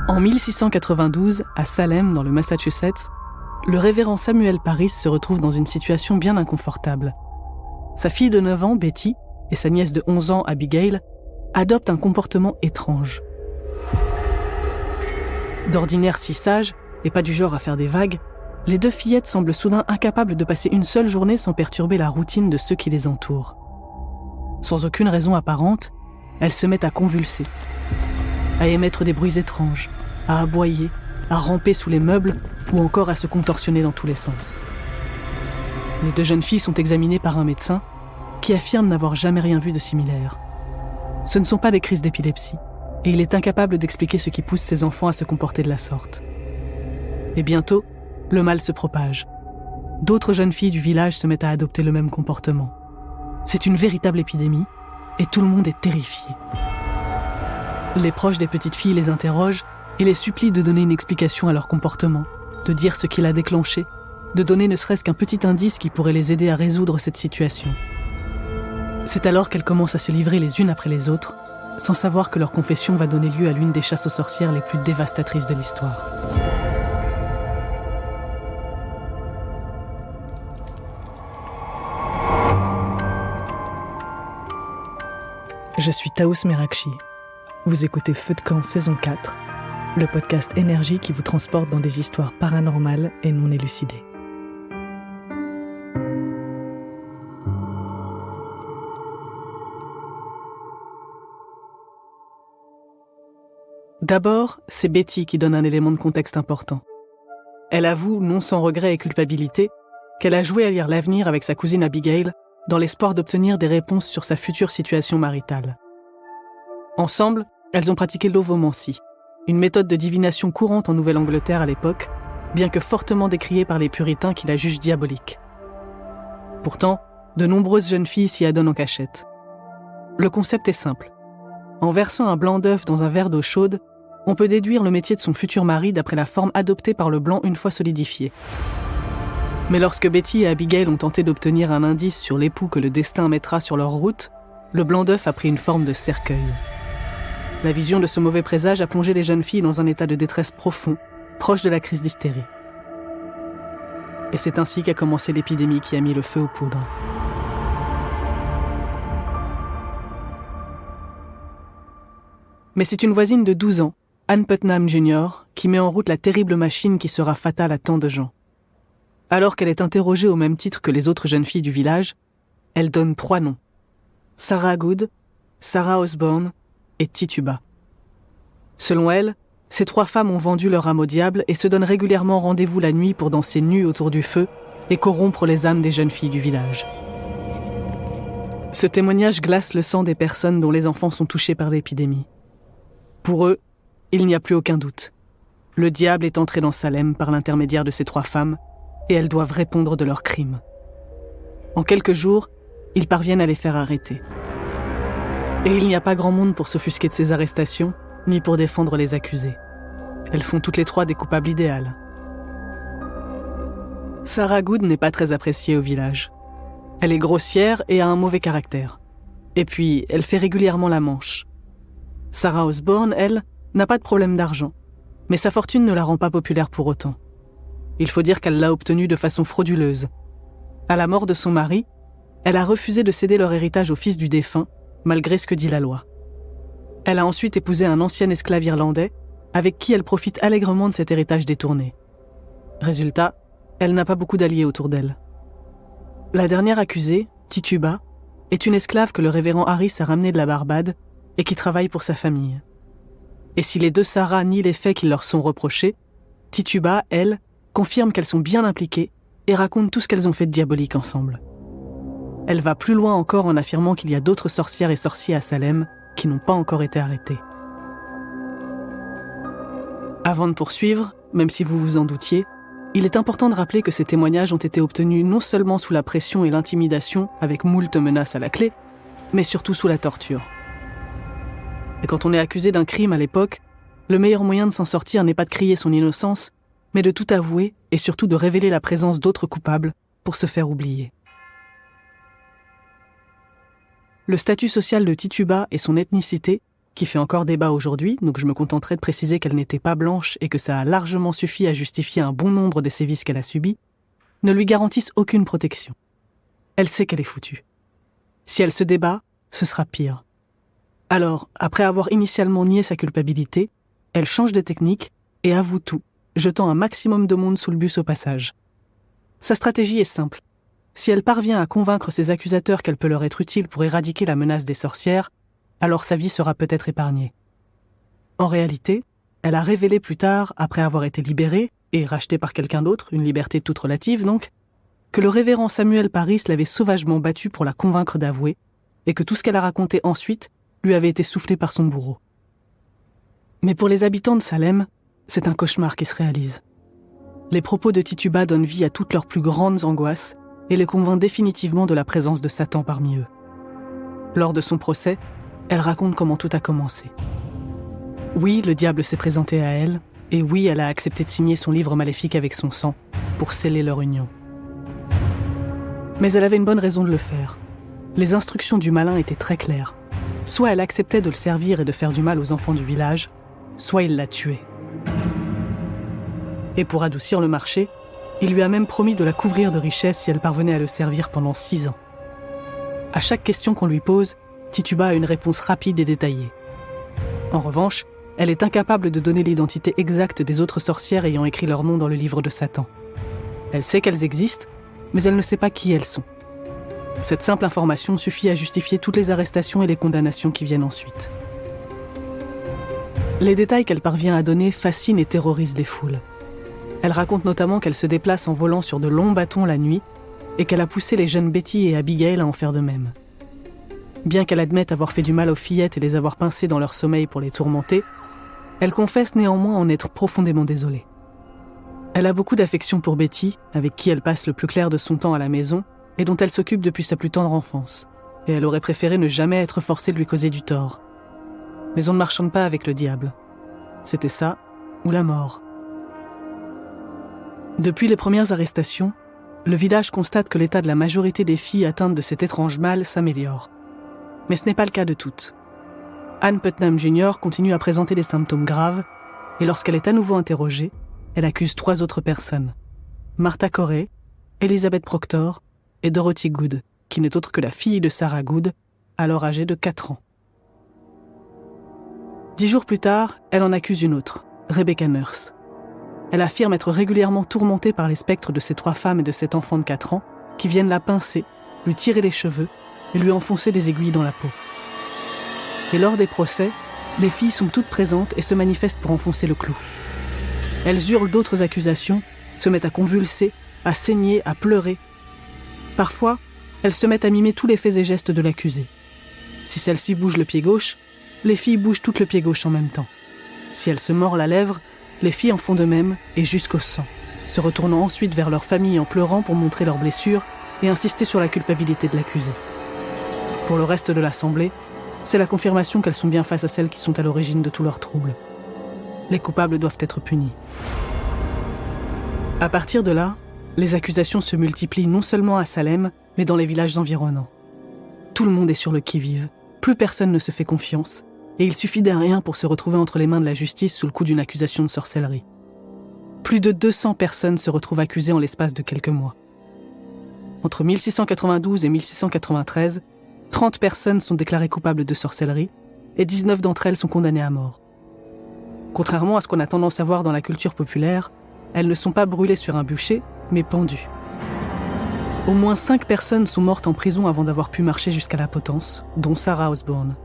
En 1692, à Salem, dans le Massachusetts, le révérend Samuel Parris se retrouve dans une situation bien inconfortable. Sa fille de 9 ans, Betty, et sa nièce de 11 ans, Abigail, adoptent un comportement étrange. D'ordinaire si sages, et pas du genre à faire des vagues, les 2 fillettes semblent soudain incapables de passer une seule journée sans perturber la routine de ceux qui les entourent. Sans aucune raison apparente, elles se mettent à convulser, à émettre des bruits étranges, à aboyer, à ramper sous les meubles ou encore à se contorsionner dans tous les sens. Les 2 jeunes filles sont examinées par un médecin qui affirme n'avoir jamais rien vu de similaire. Ce ne sont pas des crises d'épilepsie, et il est incapable d'expliquer ce qui pousse ces enfants à se comporter de la sorte. Et bientôt, le mal se propage. D'autres jeunes filles du village se mettent à adopter le même comportement. C'est une véritable épidémie, et tout le monde est terrifié. Les proches des petites filles les interrogent et les supplient de donner une explication à leur comportement, de dire ce qui l'a déclenché, de donner ne serait-ce qu'un petit indice qui pourrait les aider à résoudre cette situation. C'est alors qu'elles commencent à se livrer les unes après les autres, sans savoir que leur confession va donner lieu à l'une des chasses aux sorcières les plus dévastatrices de l'histoire. Je suis Taous Merakchi. Vous écoutez Feu de camp saison 4, le podcast énergie qui vous transporte dans des histoires paranormales et non élucidées. D'abord, c'est Betty qui donne un élément de contexte important. Elle avoue, non sans regret et culpabilité, qu'elle a joué à lire l'avenir avec sa cousine Abigail dans l'espoir d'obtenir des réponses sur sa future situation maritale. Ensemble, elles ont pratiqué l'ovomancie, une méthode de divination courante en Nouvelle-Angleterre à l'époque, bien que fortement décriée par les puritains qui la jugent diabolique. Pourtant, de nombreuses jeunes filles s'y adonnent en cachette. Le concept est simple. En versant un blanc d'œuf dans un verre d'eau chaude, on peut déduire le métier de son futur mari d'après la forme adoptée par le blanc une fois solidifié. Mais lorsque Betty et Abigail ont tenté d'obtenir un indice sur l'époux que le destin mettra sur leur route, le blanc d'œuf a pris une forme de cercueil. La vision de ce mauvais présage a plongé les jeunes filles dans un état de détresse profond, proche de la crise d'hystérie. Et c'est ainsi qu'a commencé l'épidémie qui a mis le feu aux poudres. Mais c'est une voisine de 12 ans, Ann Putnam Jr., qui met en route la terrible machine qui sera fatale à tant de gens. Alors qu'elle est interrogée au même titre que les autres jeunes filles du village, elle donne 3 noms. Sarah Good, Sarah Osborne et Tituba. Selon elle, ces 3 femmes ont vendu leur âme au diable et se donnent régulièrement rendez-vous la nuit pour danser nues autour du feu et corrompre les âmes des jeunes filles du village. Ce témoignage glace le sang des personnes dont les enfants sont touchés par l'épidémie. Pour eux, il n'y a plus aucun doute. Le diable est entré dans Salem par l'intermédiaire de ces 3 femmes et elles doivent répondre de leurs crimes. En quelques jours, ils parviennent à les faire arrêter. Et il n'y a pas grand monde pour s'offusquer de ces arrestations, ni pour défendre les accusés. Elles font toutes les 3 des coupables idéales. Sarah Good n'est pas très appréciée au village. Elle est grossière et a un mauvais caractère. Et puis, elle fait régulièrement la manche. Sarah Osborne, elle, n'a pas de problème d'argent, mais sa fortune ne la rend pas populaire pour autant. Il faut dire qu'elle l'a obtenue de façon frauduleuse. À la mort de son mari, elle a refusé de céder leur héritage au fils du défunt, malgré ce que dit la loi. Elle a ensuite épousé un ancien esclave irlandais, avec qui elle profite allègrement de cet héritage détourné. Résultat, elle n'a pas beaucoup d'alliés autour d'elle. La dernière accusée, Tituba, est une esclave que le révérend Harris a ramenée de la Barbade et qui travaille pour sa famille. Et si les 2 Sarah nient les faits qui leur sont reprochés, Tituba, elle, confirme qu'elles sont bien impliquées et raconte tout ce qu'elles ont fait de diabolique ensemble. Elle va plus loin encore en affirmant qu'il y a d'autres sorcières et sorciers à Salem qui n'ont pas encore été arrêtés. Avant de poursuivre, même si vous vous en doutiez, il est important de rappeler que ces témoignages ont été obtenus non seulement sous la pression et l'intimidation avec moult menaces à la clé, mais surtout sous la torture. Et quand on est accusé d'un crime à l'époque, le meilleur moyen de s'en sortir n'est pas de crier son innocence, mais de tout avouer et surtout de révéler la présence d'autres coupables pour se faire oublier. Le statut social de Tituba et son ethnicité qui fait encore débat aujourd'hui, donc je me contenterai de préciser qu'elle n'était pas blanche et que ça a largement suffi à justifier un bon nombre des sévices qu'elle a subis, ne lui garantissent aucune protection. Elle sait qu'elle est foutue. Si elle se débat, ce sera pire. Alors, après avoir initialement nié sa culpabilité, elle change de technique et avoue tout, jetant un maximum de monde sous le bus au passage. Sa stratégie est simple. Si elle parvient à convaincre ses accusateurs qu'elle peut leur être utile pour éradiquer la menace des sorcières, alors sa vie sera peut-être épargnée. En réalité, elle a révélé plus tard, après avoir été libérée, et rachetée par quelqu'un d'autre, une liberté toute relative donc, que le révérend Samuel Parris l'avait sauvagement battue pour la convaincre d'avouer, et que tout ce qu'elle a raconté ensuite lui avait été soufflé par son bourreau. Mais pour les habitants de Salem, c'est un cauchemar qui se réalise. Les propos de Tituba donnent vie à toutes leurs plus grandes angoisses et les convainc définitivement de la présence de Satan parmi eux. Lors de son procès, elle raconte comment tout a commencé. Oui, le diable s'est présenté à elle, et oui, elle a accepté de signer son livre maléfique avec son sang, pour sceller leur union. Mais elle avait une bonne raison de le faire. Les instructions du malin étaient très claires. Soit elle acceptait de le servir et de faire du mal aux enfants du village, soit il la tuait. Et pour adoucir le marché, il lui a même promis de la couvrir de richesses si elle parvenait à le servir pendant 6 ans. À chaque question qu'on lui pose, Tituba a une réponse rapide et détaillée. En revanche, elle est incapable de donner l'identité exacte des autres sorcières ayant écrit leur nom dans le livre de Satan. Elle sait qu'elles existent, mais elle ne sait pas qui elles sont. Cette simple information suffit à justifier toutes les arrestations et les condamnations qui viennent ensuite. Les détails qu'elle parvient à donner fascinent et terrorisent les foules. Elle raconte notamment qu'elle se déplace en volant sur de longs bâtons la nuit et qu'elle a poussé les jeunes Betty et Abigail à en faire de même. Bien qu'elle admette avoir fait du mal aux fillettes et les avoir pincées dans leur sommeil pour les tourmenter, elle confesse néanmoins en être profondément désolée. Elle a beaucoup d'affection pour Betty, avec qui elle passe le plus clair de son temps à la maison et dont elle s'occupe depuis sa plus tendre enfance, et elle aurait préféré ne jamais être forcée de lui causer du tort. Mais on ne marchande pas avec le diable. C'était ça, ou la mort. Depuis les premières arrestations, le village constate que l'état de la majorité des filles atteintes de cet étrange mal s'améliore. Mais ce n'est pas le cas de toutes. Ann Putnam Jr. continue à présenter des symptômes graves, et lorsqu'elle est à nouveau interrogée, elle accuse 3 autres personnes. Martha Corey, Elizabeth Proctor et Dorothy Good, qui n'est autre que la fille de Sarah Good, alors âgée de 4 ans. 10 jours plus tard, elle en accuse une autre, Rebecca Nurse. Elle affirme être régulièrement tourmentée par les spectres de ces 3 femmes et de cet enfant de 4 ans qui viennent la pincer, lui tirer les cheveux et lui enfoncer des aiguilles dans la peau. Et lors des procès, les filles sont toutes présentes et se manifestent pour enfoncer le clou. Elles hurlent d'autres accusations, se mettent à convulser, à saigner, à pleurer. Parfois, elles se mettent à mimer tous les faits et gestes de l'accusée. Si celle-ci bouge le pied gauche, les filles bougent tout le pied gauche en même temps. Si elle se mord la lèvre, les filles en font de même et jusqu'au sang, se retournant ensuite vers leur famille en pleurant pour montrer leurs blessures et insister sur la culpabilité de l'accusée. Pour le reste de l'assemblée, c'est la confirmation qu'elles sont bien face à celles qui sont à l'origine de tous leurs troubles. Les coupables doivent être punis. À partir de là, les accusations se multiplient non seulement à Salem, mais dans les villages environnants. Tout le monde est sur le qui-vive, plus personne ne se fait confiance, et il suffit d'un rien pour se retrouver entre les mains de la justice sous le coup d'une accusation de sorcellerie. Plus de 200 personnes se retrouvent accusées en l'espace de quelques mois. Entre 1692 et 1693, 30 personnes sont déclarées coupables de sorcellerie, et 19 d'entre elles sont condamnées à mort. Contrairement à ce qu'on a tendance à voir dans la culture populaire, elles ne sont pas brûlées sur un bûcher, mais pendues. Au moins 5 personnes sont mortes en prison avant d'avoir pu marcher jusqu'à la potence, dont Sarah Osborne.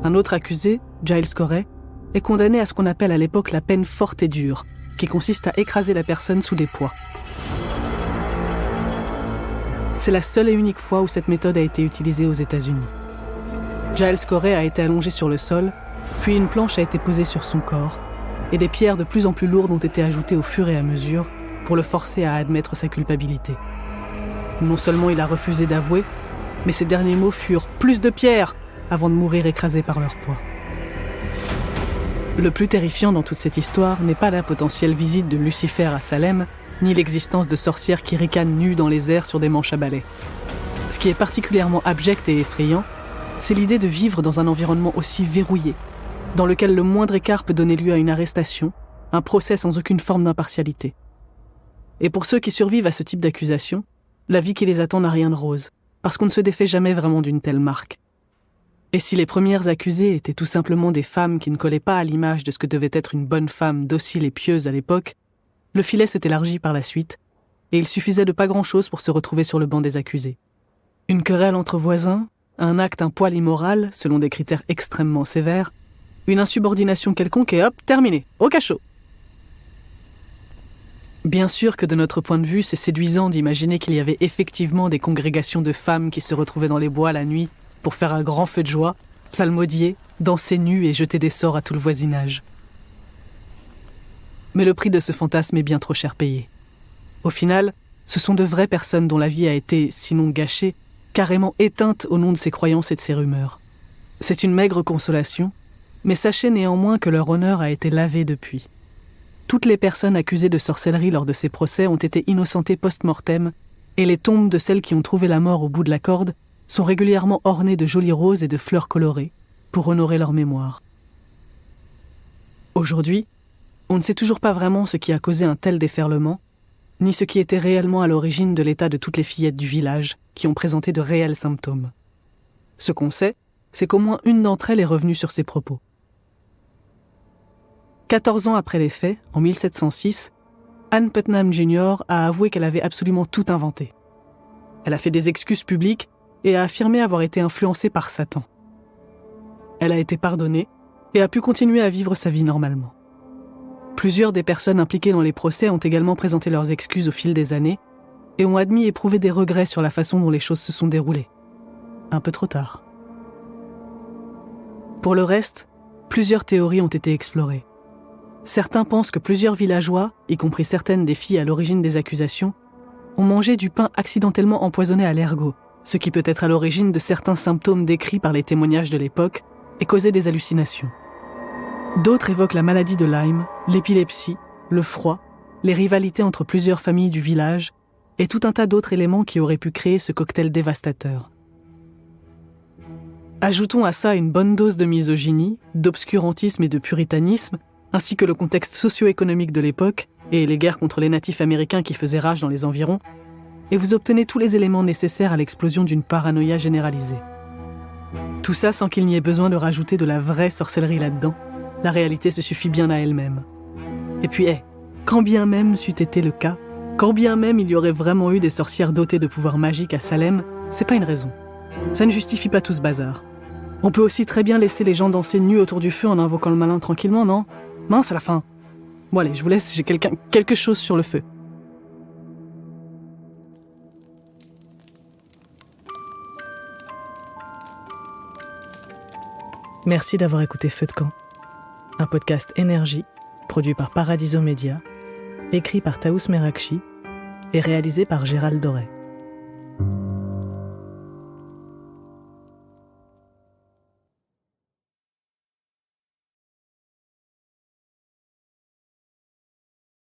Un autre accusé, Giles Corey, est condamné à ce qu'on appelle à l'époque la peine forte et dure, qui consiste à écraser la personne sous des poids. C'est la seule et unique fois où cette méthode a été utilisée aux États-Unis. Giles Corey a été allongé sur le sol, puis une planche a été posée sur son corps, et des pierres de plus en plus lourdes ont été ajoutées au fur et à mesure pour le forcer à admettre sa culpabilité. Non seulement il a refusé d'avouer, mais ses derniers mots furent « plus de pierres !» avant de mourir écrasé par leur poids. Le plus terrifiant dans toute cette histoire n'est pas la potentielle visite de Lucifer à Salem, ni l'existence de sorcières qui ricanent nues dans les airs sur des manches à balai. Ce qui est particulièrement abject et effrayant, c'est l'idée de vivre dans un environnement aussi verrouillé, dans lequel le moindre écart peut donner lieu à une arrestation, un procès sans aucune forme d'impartialité. Et pour ceux qui survivent à ce type d'accusation, la vie qui les attend n'a rien de rose, parce qu'on ne se défait jamais vraiment d'une telle marque. Et si les premières accusées étaient tout simplement des femmes qui ne collaient pas à l'image de ce que devait être une bonne femme docile et pieuse à l'époque, le filet s'est élargi par la suite, et il suffisait de pas grand-chose pour se retrouver sur le banc des accusés. Une querelle entre voisins, un acte un poil immoral, selon des critères extrêmement sévères, une insubordination quelconque et hop, terminé, au cachot. Bien sûr que de notre point de vue, c'est séduisant d'imaginer qu'il y avait effectivement des congrégations de femmes qui se retrouvaient dans les bois la nuit pour faire un grand feu de joie, psalmodier, danser nues et jeter des sorts à tout le voisinage. Mais le prix de ce fantasme est bien trop cher payé. Au final, ce sont de vraies personnes dont la vie a été, sinon gâchée, carrément éteinte au nom de ces croyances et de ces rumeurs. C'est une maigre consolation, mais sachez néanmoins que leur honneur a été lavé depuis. Toutes les personnes accusées de sorcellerie lors de ces procès ont été innocentées post-mortem, et les tombes de celles qui ont trouvé la mort au bout de la corde sont régulièrement ornées de jolies roses et de fleurs colorées, pour honorer leur mémoire. Aujourd'hui, on ne sait toujours pas vraiment ce qui a causé un tel déferlement, ni ce qui était réellement à l'origine de l'état de toutes les fillettes du village qui ont présenté de réels symptômes. Ce qu'on sait, c'est qu'au moins une d'entre elles est revenue sur ses propos. 14 ans après les faits, en 1706, Ann Putnam Jr. a avoué qu'elle avait absolument tout inventé. Elle a fait des excuses publiques et a affirmé avoir été influencée par Satan. Elle a été pardonnée et a pu continuer à vivre sa vie normalement. Plusieurs des personnes impliquées dans les procès ont également présenté leurs excuses au fil des années et ont admis éprouver des regrets sur la façon dont les choses se sont déroulées. Un peu trop tard. Pour le reste, plusieurs théories ont été explorées. Certains pensent que plusieurs villageois, y compris certaines des filles à l'origine des accusations, ont mangé du pain accidentellement empoisonné à l'ergot, ce qui peut être à l'origine de certains symptômes décrits par les témoignages de l'époque et causer des hallucinations. D'autres évoquent la maladie de Lyme, l'épilepsie, le froid, les rivalités entre plusieurs familles du village et tout un tas d'autres éléments qui auraient pu créer ce cocktail dévastateur. Ajoutons à ça une bonne dose de misogynie, d'obscurantisme et de puritanisme, ainsi que le contexte socio-économique de l'époque et les guerres contre les natifs américains qui faisaient rage dans les environs, et vous obtenez tous les éléments nécessaires à l'explosion d'une paranoïa généralisée. Tout ça sans qu'il n'y ait besoin de rajouter de la vraie sorcellerie là-dedans. La réalité se suffit bien à elle-même. Et puis, quand bien même c'eût été le cas, quand bien même il y aurait vraiment eu des sorcières dotées de pouvoirs magiques à Salem, c'est pas une raison. Ça ne justifie pas tout ce bazar. On peut aussi très bien laisser les gens danser nus autour du feu en invoquant le malin tranquillement, non ? Mince à la fin. Bon allez, je vous laisse, j'ai quelque chose sur le feu. Merci d'avoir écouté Feu de camp, un podcast énergie produit par Paradiso Media, écrit par Taous Merakchi et réalisé par Gérald Doré.